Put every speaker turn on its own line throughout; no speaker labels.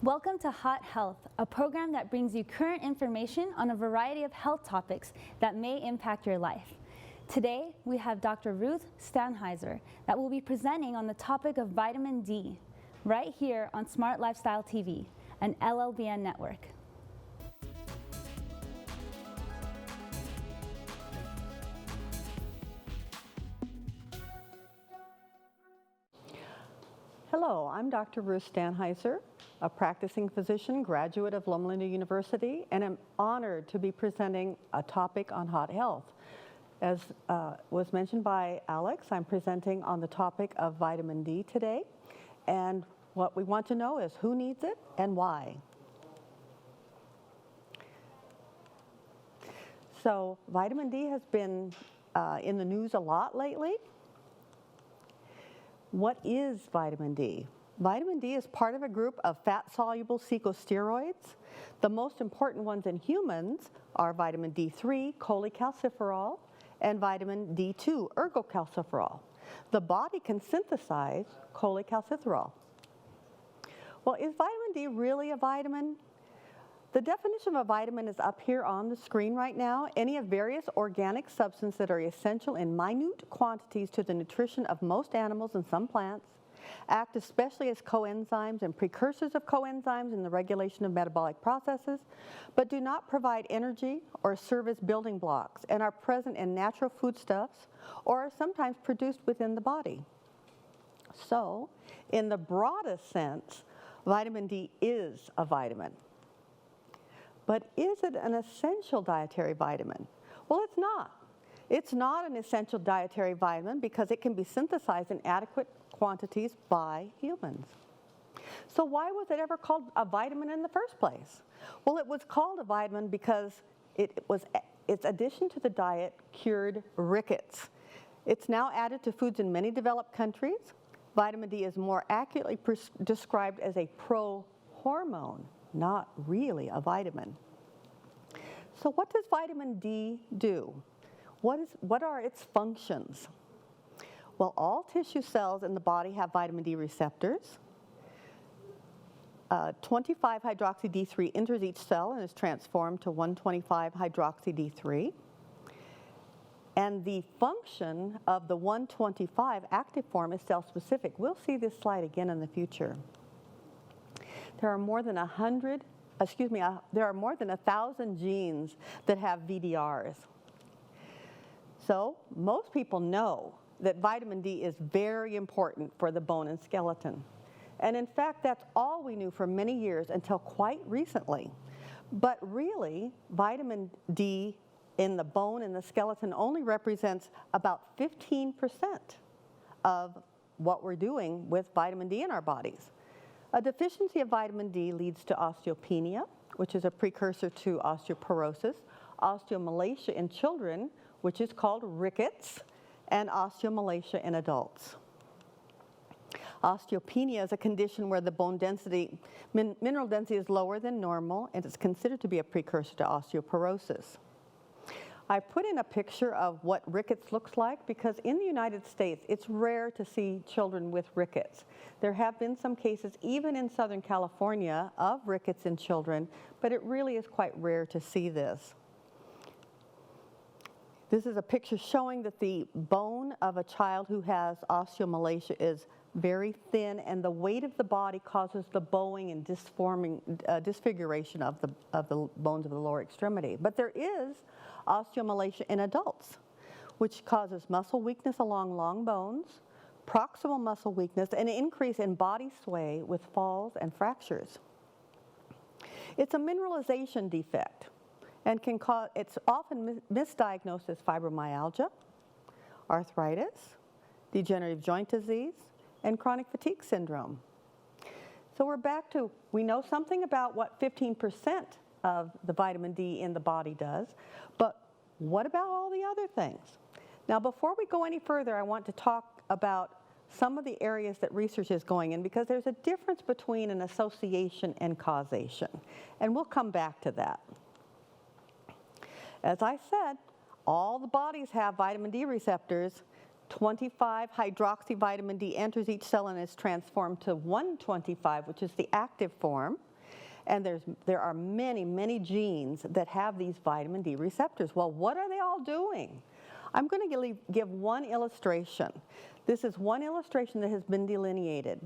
Welcome to Hot Health, a program that brings you current information on a variety of health topics that may impact your life. Today, we have Dr. Ruth Stanhiser that will be presenting on the topic of vitamin D, right here on Smart Lifestyle TV, an LLBN network.
Hello, I'm Dr. Ruth Stanhiser, a practicing physician, graduate of Loma Linda University, and I'm honored to be presenting a topic on hot health. As was mentioned by Alex, I'm presenting on the topic of vitamin D today, and what we want to know is who needs it and why. So vitamin D has been in the news a lot lately. What is vitamin D? Vitamin D is part of a group of fat-soluble corticosteroids. The most important ones in humans are vitamin D3, cholecalciferol, and vitamin D2, ergocalciferol. The body can synthesize cholecalciferol. Well, is vitamin D really a vitamin? The definition of a vitamin is up here on the screen right now. Any of various organic substances that are essential in minute quantities to the nutrition of most animals and some plants, act especially as coenzymes and precursors of coenzymes in the regulation of metabolic processes, but do not provide energy or serve as building blocks, and are present in natural foodstuffs or are sometimes produced within the body. So, in the broadest sense, vitamin D is a vitamin. But is it an essential dietary vitamin? Well, it's not. It's not an essential dietary vitamin because it can be synthesized in adequate quantities by humans. So why was it ever called a vitamin in the first place? Well, it was called a vitamin because its addition to the diet cured rickets. It's now added to foods in many developed countries. Vitamin D is more accurately described as a pro-hormone, not really a vitamin. So what does vitamin D do? What are its functions? Well, all tissue cells in the body have vitamin D receptors. 25-hydroxy-D3 enters each cell and is transformed to 125-hydroxy-D3. And the function of the 125 active form is cell-specific. We'll see this slide again in the future. There are more than 1,000 genes that have VDRs. So most people know that vitamin D is very important for the bone and skeleton. And in fact, that's all we knew for many years until quite recently. But really, vitamin D in the bone and the skeleton only represents about 15% of what we're doing with vitamin D in our bodies. A deficiency of vitamin D leads to osteopenia, which is a precursor to osteoporosis, osteomalacia in children, which is called rickets, and osteomalacia in adults. Osteopenia is a condition where the bone density, mineral density is lower than normal, and it's considered to be a precursor to osteoporosis. I put in a picture of what rickets looks like because in the United States, it's rare to see children with rickets. There have been some cases, even in Southern California, of rickets in children, but it really is quite rare to see this. This is a picture showing that the bone of a child who has osteomalacia is very thin, and the weight of the body causes the bowing and disfiguration of the bones of the lower extremity. But there is osteomalacia in adults, which causes muscle weakness along long bones, proximal muscle weakness, and an increase in body sway with falls and fractures. It's a mineralization defect and it's often misdiagnosed as fibromyalgia, arthritis, degenerative joint disease, and chronic fatigue syndrome. So we're back to, we know something about what 15% of the vitamin D in the body does, but what about all the other things? Now, before we go any further, I want to talk about some of the areas that research is going in because there's a difference between an association and causation, and we'll come back to that. As I said, all the bodies have vitamin D receptors. 25-hydroxy vitamin D enters each cell and is transformed to 125, which is the active form. And there are many, many genes that have these vitamin D receptors. Well, what are they all doing? I'm going to give one illustration. This is one illustration that has been delineated.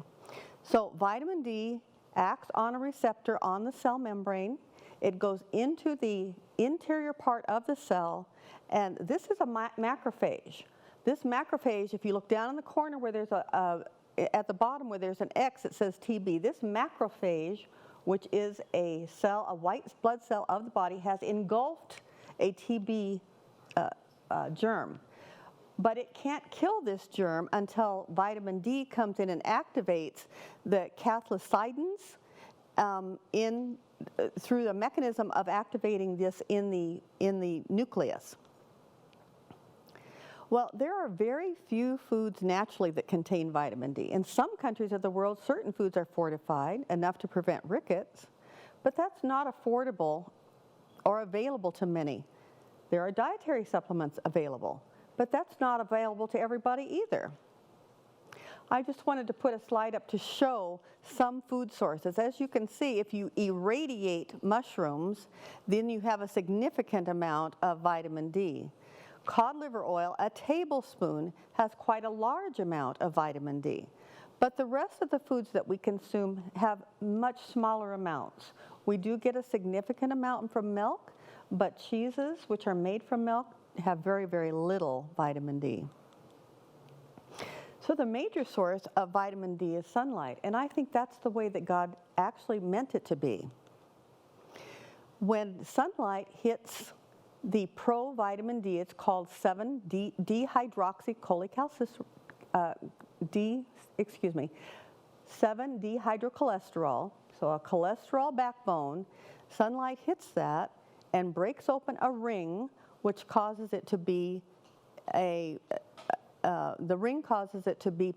So vitamin D acts on a receptor on the cell membrane. It goes into the interior part of the cell, and this is a macrophage. This macrophage, if you look down in the corner where there's at the bottom where there's an X, it says TB. This macrophage, which is a cell, a white blood cell of the body, has engulfed a TB germ. But it can't kill this germ until vitamin D comes in and activates the cathelicidins through the mechanism of activating this in the nucleus. Well, there are very few foods naturally that contain vitamin D. In some countries of the world, certain foods are fortified enough to prevent rickets, but that's not affordable or available to many. There are dietary supplements available, but that's not available to everybody either. I just wanted to put a slide up to show some food sources. As you can see, if you irradiate mushrooms, then you have a significant amount of vitamin D. Cod liver oil, a tablespoon, has quite a large amount of vitamin D. But the rest of the foods that we consume have much smaller amounts. We do get a significant amount from milk, but cheeses, which are made from milk, have very, very little vitamin D. So the major source of vitamin D is sunlight, and I think that's the way that God actually meant it to be. When sunlight hits the provitamin D, it's called 7-dehydrocholesterol, so a cholesterol backbone. Sunlight hits that and breaks open a ring, which causes it to be the ring causes it to be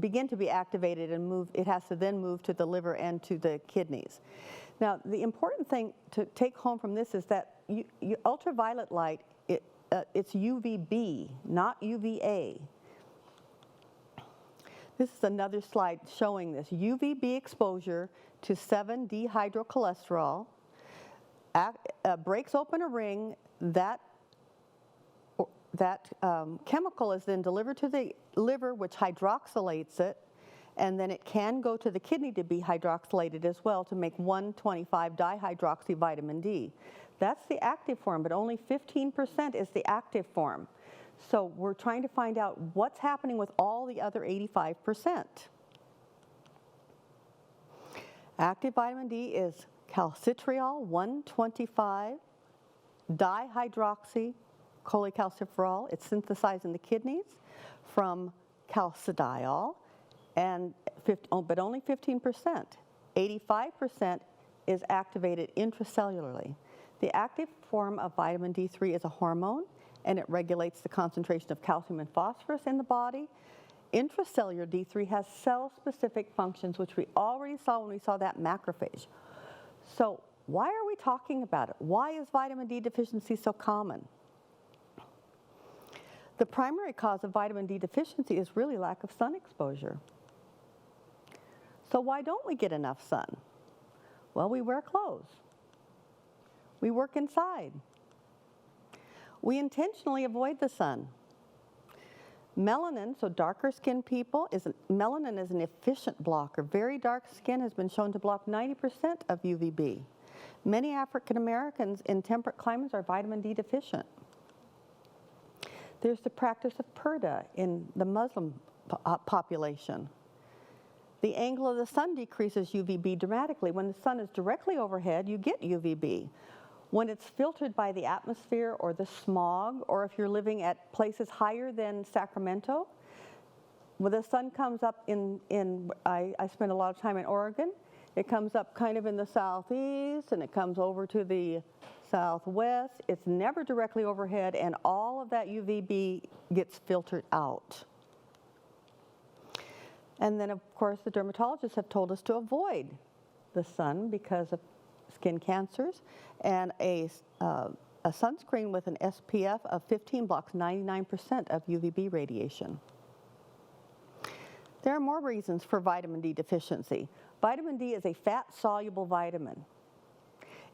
begin to be activated and move. It has to then move to the liver and to the kidneys. Now, the important thing to take home from this is that ultraviolet light, it's UVB, not UVA. This is another slide showing this. UVB exposure to 7-dehydrocholesterol breaks open a ring. That chemical is then delivered to the liver, which hydroxylates it, and then it can go to the kidney to be hydroxylated as well to make 1,25-dihydroxy vitamin D. That's the active form, but only 15% is the active form. So we're trying to find out what's happening with all the other 85%. Active vitamin D is calcitriol 1,25-dihydroxy cholecalciferol. It's synthesized in the kidneys from calcidiol, but only 15%. 85% is activated intracellularly. The active form of vitamin D3 is a hormone, and it regulates the concentration of calcium and phosphorus in the body. Intracellular D3 has cell-specific functions, which we already saw when we saw that macrophage. So why are we talking about it? Why is vitamin D deficiency so common? The primary cause of vitamin D deficiency is really lack of sun exposure. So why don't we get enough sun? Well, we wear clothes. We work inside. We intentionally avoid the sun. Melanin, so darker skinned people, melanin is an efficient blocker. Very dark skin has been shown to block 90% of UVB. Many African Americans in temperate climates are vitamin D deficient. There's the practice of purdah in the Muslim population. The angle of the sun decreases UVB dramatically. When the sun is directly overhead, you get UVB. When it's filtered by the atmosphere or the smog, or if you're living at places higher than Sacramento, when the sun comes up I spend a lot of time in Oregon, it comes up kind of in the southeast and it comes over to the southwest. It's never directly overhead, and all of that UVB gets filtered out. And then, of course, the dermatologists have told us to avoid the sun because of skin cancers, and a sunscreen with an SPF of 15 blocks 99% of UVB radiation. There are more reasons for vitamin D deficiency. Vitamin D is a fat-soluble vitamin.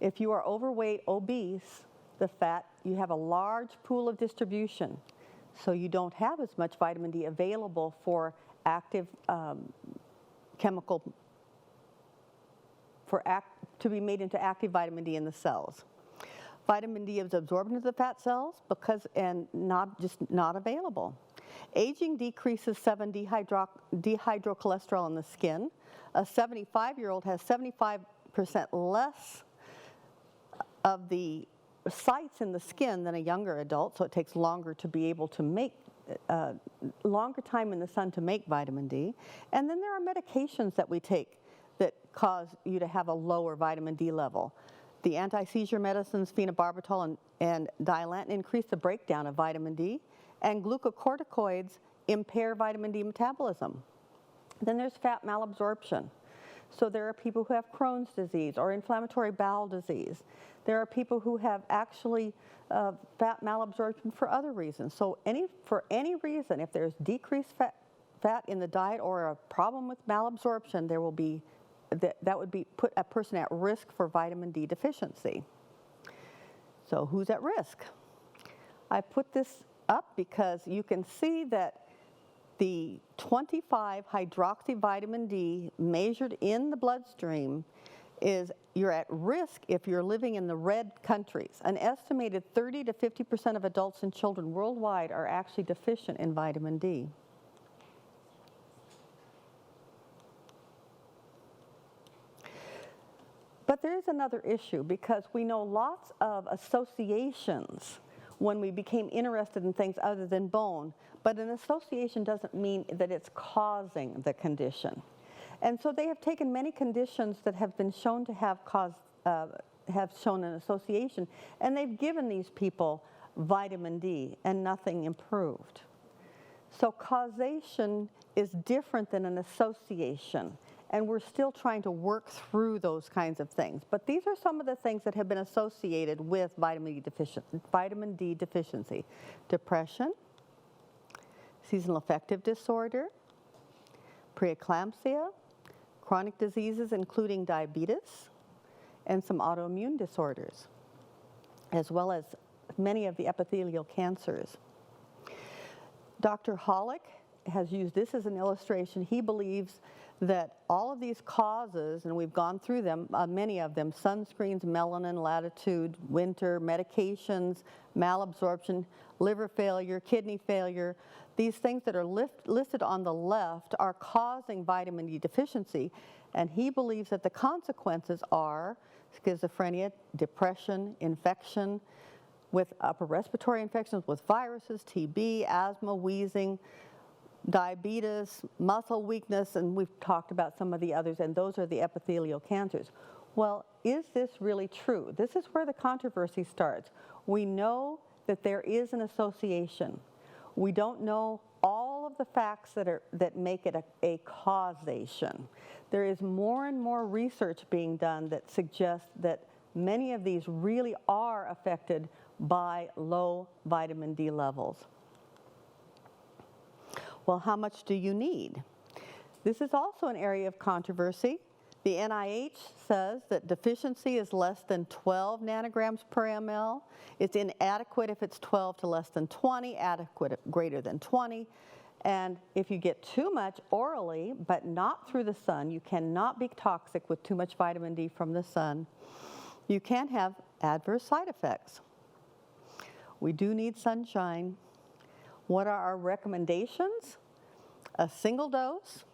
If you are overweight, obese, you have a large pool of distribution, so you don't have as much vitamin D available for active to be made into active vitamin D in the cells. Vitamin D is absorbed into the fat cells and not available. Aging decreases 7-dehydrocholesterol in the skin. A 75-year-old has 75% less of the sites in the skin than a younger adult, so it takes longer to be able to make longer time in the sun to make vitamin D. And then there are medications that we take that cause you to have a lower vitamin D level. The anti-seizure medicines, phenobarbital and Dilantin, increase the breakdown of vitamin D, and glucocorticoids impair vitamin D metabolism. Then there's fat malabsorption. So there are people who have Crohn's disease or inflammatory bowel disease. There are people who have actually fat malabsorption for other reasons. So for any reason, if there's decreased fat in the diet or a problem with malabsorption, there will be that would put a person at risk for vitamin D deficiency. So who's at risk? I put this up because you can see that the 25-hydroxy vitamin D measured in the bloodstream you're at risk if you're living in the red countries. An estimated 30 to 50% of adults and children worldwide are actually deficient in vitamin D. But there is another issue, because we know lots of associations when we became interested in things other than bone, but an association doesn't mean that it's causing the condition. And so they have taken many conditions that have been shown to have shown an association, and they've given these people vitamin D and nothing improved. So causation is different than an association, and we're still trying to work through those kinds of things. But these are some of the things that have been associated with vitamin D deficiency. Depression, seasonal affective disorder, preeclampsia, chronic diseases including diabetes, and some autoimmune disorders, as well as many of the epithelial cancers. Dr. Hollick has used this as an illustration. He believes that all of these causes, and we've gone through them, many of them, sunscreens, melanin, latitude, winter, medications, malabsorption, liver failure, kidney failure, these things that are listed on the left are causing vitamin D deficiency, and he believes that the consequences are schizophrenia, depression, infection, with upper respiratory infections, with viruses, TB, asthma, wheezing, diabetes, muscle weakness, and we've talked about some of the others, and those are the epithelial cancers. Well, is this really true? This is where the controversy starts. We know that there is an association. We don't know all of the facts that make it a causation. There is more and more research being done that suggests that many of these really are affected by low vitamin D levels. Well, how much do you need? This is also an area of controversy. The NIH says that deficiency is less than 12 nanograms per ml. It's inadequate if it's 12 to less than 20, adequate if greater than 20. And if you get too much orally, but not through the sun, you cannot be toxic with too much vitamin D from the sun. You can have adverse side effects. We do need sunshine. What are our recommendations? A single dose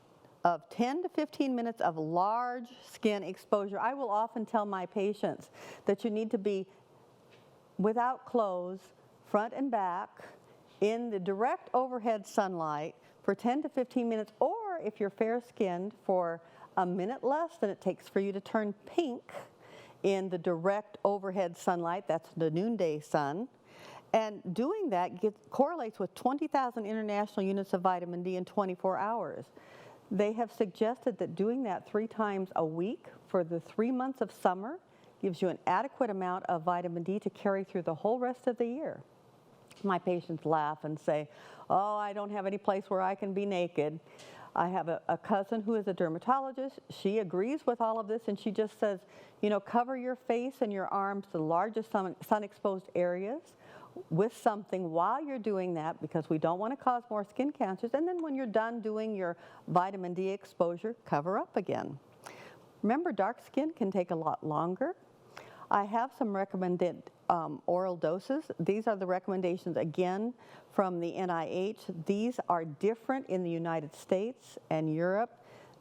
of 10 to 15 minutes of large skin exposure. I will often tell my patients that you need to be without clothes, front and back, in the direct overhead sunlight for 10 to 15 minutes, or if you're fair-skinned, for a minute less than it takes for you to turn pink in the direct overhead sunlight. That's the noonday sun. And doing that correlates with 20,000 international units of vitamin D in 24 hours. They have suggested that doing that 3 times a week for the 3 months of summer gives you an adequate amount of vitamin D to carry through the whole rest of the year. My patients laugh and say, "Oh, I don't have any place where I can be naked." I have a cousin who is a dermatologist. She agrees with all of this, and she just says, you know, cover your face and your arms, the largest sun-exposed areas, with something while you're doing that, because we don't want to cause more skin cancers. And then when you're done doing your vitamin D exposure, cover up again. Remember, dark skin can take a lot longer. I have some recommended oral doses. These are the recommendations, again, from the NIH. These are different in the United States and Europe.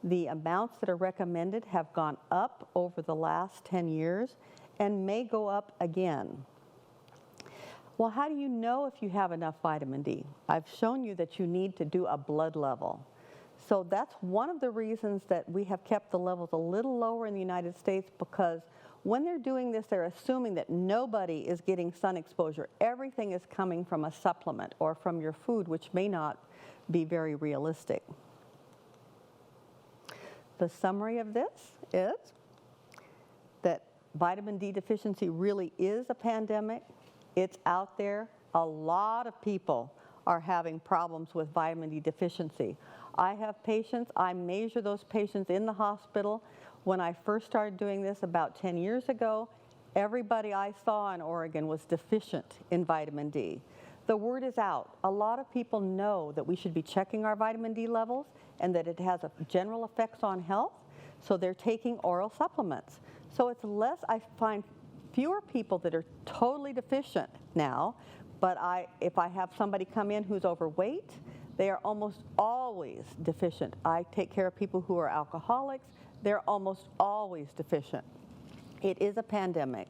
The amounts that are recommended have gone up over the last 10 years and may go up again. Well, how do you know if you have enough vitamin D? I've shown you that you need to do a blood level. So that's one of the reasons that we have kept the levels a little lower in the United States, because when they're doing this, they're assuming that nobody is getting sun exposure. Everything is coming from a supplement or from your food, which may not be very realistic. The summary of this is that vitamin D deficiency really is a pandemic. It's out there. A lot of people are having problems with vitamin D deficiency. I have patients, I measure those patients in the hospital. When I first started doing this about 10 years ago, everybody I saw in Oregon was deficient in vitamin D. The word is out. A lot of people know that we should be checking our vitamin D levels and that it has a general effects on health, so they're taking oral supplements. So it's less, I find fewer people that are totally deficient now, but if I have somebody come in who's overweight, they are almost always deficient. I take care of people who are alcoholics. They're almost always deficient. It is a pandemic.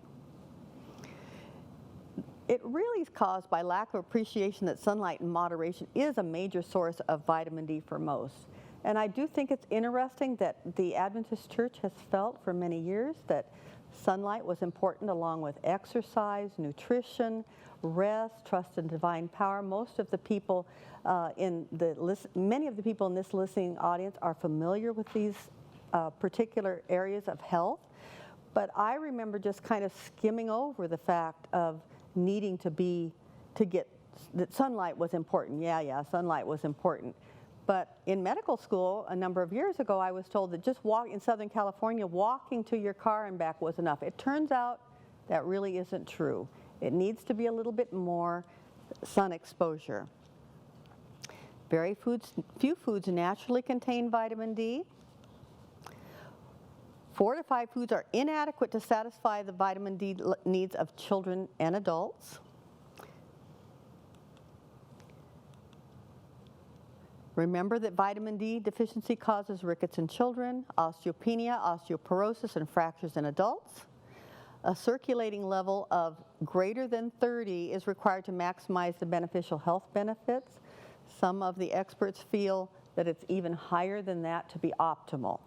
It really is caused by lack of appreciation that sunlight in moderation is a major source of vitamin D for most. And I do think it's interesting that the Adventist Church has felt for many years that sunlight was important, along with exercise, nutrition, rest, trust in divine power. Most of the people many of the people in this listening audience are familiar with these particular areas of health. But I remember just kind of skimming over the fact of needing that sunlight was important. Yeah, sunlight was important. But in medical school a number of years ago, I was told that just in Southern California, walking to your car and back was enough. It turns out that really isn't true. It needs to be a little bit more sun exposure. Few foods naturally contain vitamin D. 4 to 5 foods are inadequate to satisfy the vitamin D needs of children and adults. Remember that vitamin D deficiency causes rickets in children, osteopenia, osteoporosis, and fractures in adults. A circulating level of greater than 30 is required to maximize the beneficial health benefits. Some of the experts feel that it's even higher than that to be optimal.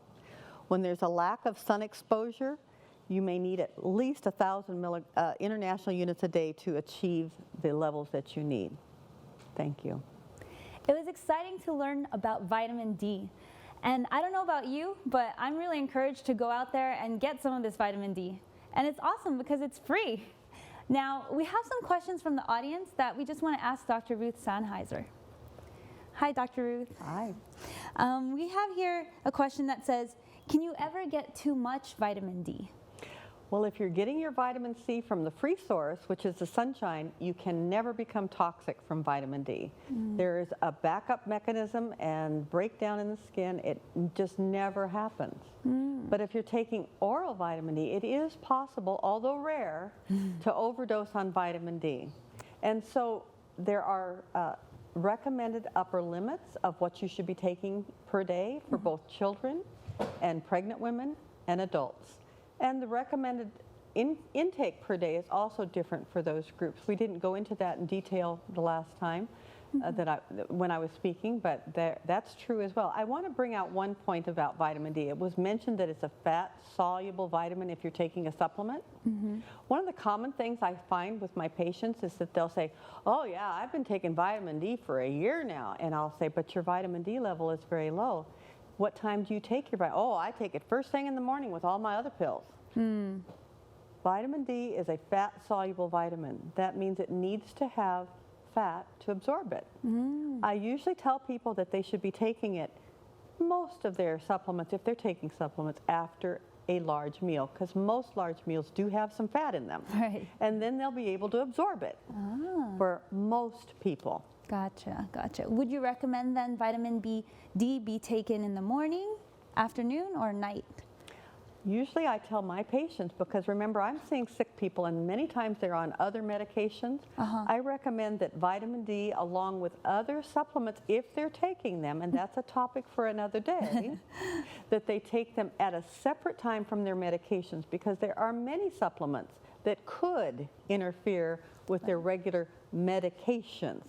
When there's a lack of sun exposure, you may need at least 1,000 international units a day to achieve the levels that you need. Thank you.
It was exciting to learn about vitamin D. And I don't know about you, but I'm really encouraged to go out there and get some of this vitamin D. And it's awesome because it's free. Now, we have some questions from the audience that we just want to ask Dr. Ruth Stanhiser. Hi, Dr. Ruth.
Hi.
We have here a question that says, can you ever get too much vitamin D?
Well, if you're getting your vitamin C from the free source, which is the sunshine, you can never become toxic from vitamin D. There is a backup mechanism and breakdown in the skin. It just never happens. But if you're taking oral vitamin D, it is possible, although rare, to overdose on vitamin D. And so there are recommended upper limits of what you should be taking per day for both children and pregnant women and adults. And the recommended intake per day is also different for those groups. We didn't go into that in detail the last time when I was speaking, but that's true as well. I want to bring out one point about vitamin D. It was mentioned that it's a fat-soluble vitamin if you're taking a supplement. One of the common things I find with my patients is that they'll say, oh yeah, I've been taking vitamin D for a year now. And I'll say, but your vitamin D level is very low. What time do you take your vitamin? Oh, I take it first thing in the morning with all my other pills. Vitamin D is a fat-soluble vitamin. That means it needs to have fat to absorb it. I usually tell people that they should be taking it most of their supplements, if they're taking supplements, after a large meal, because most large meals do have some fat in them.
Right.
And then they'll be able to absorb it for most people.
Gotcha, gotcha. Would you recommend then vitamin D be taken in the morning, afternoon, or night?
Usually I tell my patients, because remember, I'm seeing sick people and many times they're on other medications. I recommend that vitamin D, along with other supplements, if they're taking them, and that's a topic for another day, that they take them at a separate time from their medications, because there are many supplements that could interfere with their regular medications.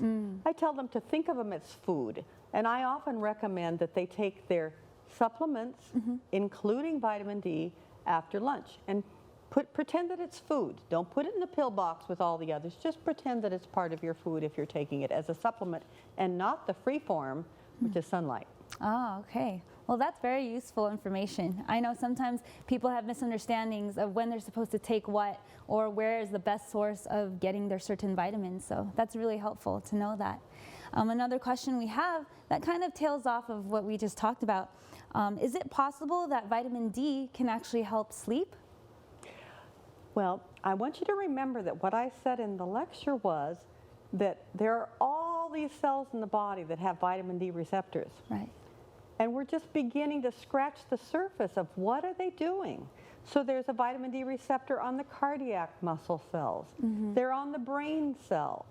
I tell them to think of them as food, and I often recommend that they take their supplements, including vitamin D, after lunch, and pretend that it's food. Don't put it in the pill box with all the others. Just pretend that it's part of your food if you're taking it as a supplement, and not the free form, which is sunlight.
Oh, okay. Well, that's very useful information. I know sometimes people have misunderstandings of when they're supposed to take what, or where is the best source of getting their certain vitamins. So that's really helpful to know that. Another question we have that kind of tails off of what we just talked about. Is it possible that vitamin D can actually help sleep?
Well, I want you to remember that what I said in the lecture was that there are all these cells in the body that have vitamin D receptors.
Right.
And we're just beginning to scratch the surface of what are they doing. So there's a vitamin D receptor on the cardiac muscle cells. They're on the brain cells.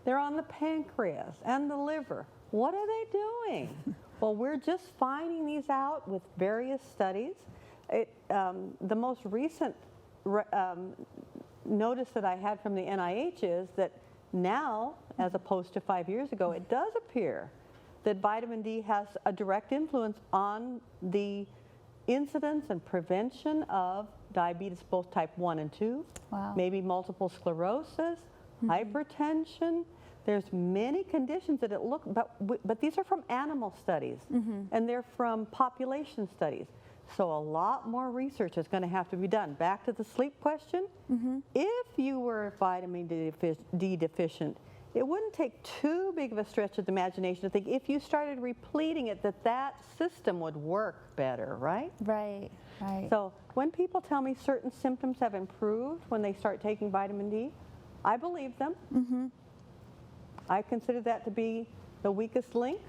They're on the pancreas and the liver. What are they doing? Well, we're just finding these out with various studies. The most recent notice that I had from the NIH is that now, as opposed to 5 years ago, it does appear that vitamin D has a direct influence on the incidence and prevention of diabetes, both type 1 and 2, maybe multiple sclerosis, hypertension. There's many conditions that but these are from animal studies, and they're from population studies. So a lot more research is going to have to be done. Back to the sleep question. If you were vitamin D deficient, it wouldn't take too big of a stretch of the imagination to think if you started repleting it, that system would work better, right?
Right, right.
So when people tell me certain symptoms have improved when they start taking vitamin D, I believe them. I consider that to be the weakest link.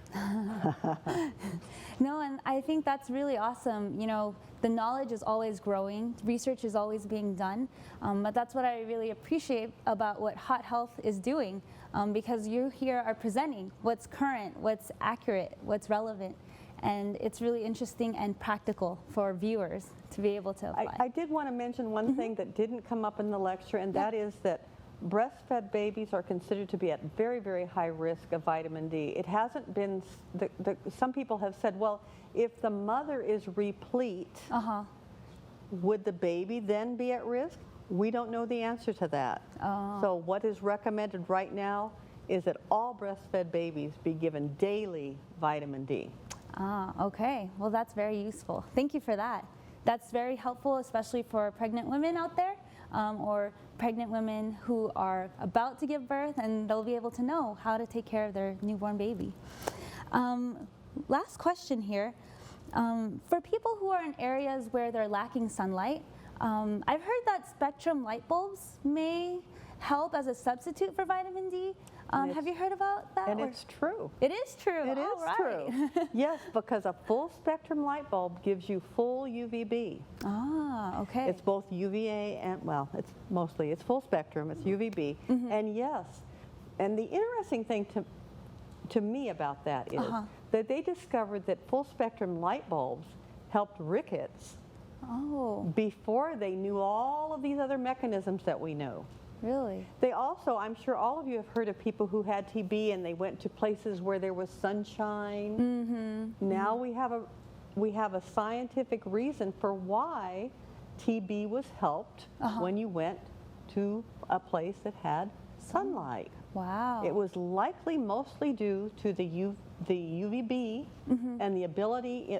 No, and I think that's really awesome. You know, the knowledge is always growing, research is always being done, but that's what I really appreciate about what Hot Health is doing, because you here are presenting what's current, what's accurate, what's relevant, and it's really interesting and practical for viewers to be able to apply.
I did want to mention one thing that didn't come up in the lecture, and that is that breastfed babies are considered to be at very, very high risk of vitamin D. It hasn't been, some people have said, well, if the mother is replete, would the baby then be at risk? We don't know the answer to that. So what is recommended right now is that all breastfed babies be given daily vitamin D.
Okay. Well, that's very useful. Thank you for that. That's very helpful, especially for pregnant women out there. Or pregnant women who are about to give birth, and they'll be able to know how to take care of their newborn baby. Last question here. For people who are in areas where they're lacking sunlight, I've heard that spectrum light bulbs may help as a substitute for vitamin D. Have you heard about that?
And it's true.
It is true.
It is true. Yes, because a full spectrum light bulb gives you full UVB.
Okay.
It's both UVA and, well, it's full spectrum, it's UVB. And yes, and the interesting thing to me about that is that they discovered that full spectrum light bulbs helped rickets before they knew all of these other mechanisms that we know.
Really?
They also, I'm sure all of you have heard of people who had TB and they went to places where there was sunshine. Now we have a scientific reason for why TB was helped when you went to a place that had sunlight.
Wow.
It was likely mostly due to the UVB and the ability,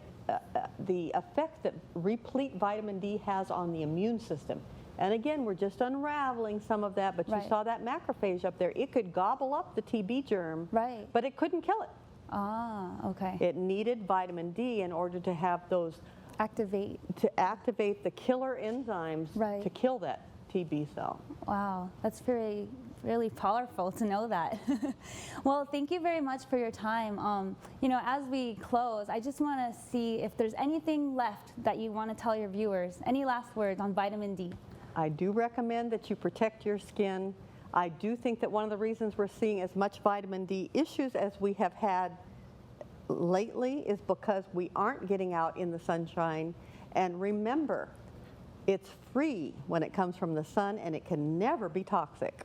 the effect that replete vitamin D has on the immune system. And again, we're just unraveling some of that, but you saw that macrophage up there. It could gobble up the TB germ, but it couldn't kill it.
Ah, okay.
It needed vitamin D in order to have those,
Activate.
to activate the killer enzymes
Right.
to kill that TB cell.
Wow, that's really powerful to know that. Well, thank you very much for your time. You know, as we close, I just want to see if there's anything left that you want to tell your viewers. Any last words on vitamin D?
I do recommend that you protect your skin. I do think that one of the reasons we're seeing as much vitamin D issues as we have had lately is because we aren't getting out in the sunshine. And remember, it's free when it comes from the sun, and it can never be toxic.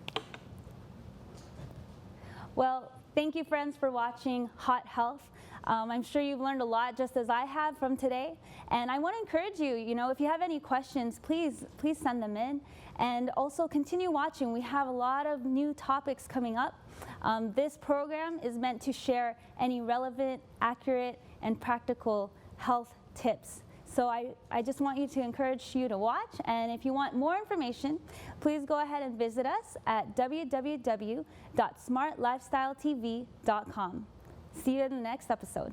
Well, thank you, friends, for watching Hot Health. I'm sure you've learned a lot, just as I have from today. And I want to encourage you, you know, if you have any questions, please send them in. And also continue watching. We have a lot of new topics coming up. This program is meant to share any relevant, accurate, and practical health tips. So I just want you to encourage you to watch. And if you want more information, please go ahead and visit us at www.smartlifestyletv.com. See you in the next episode.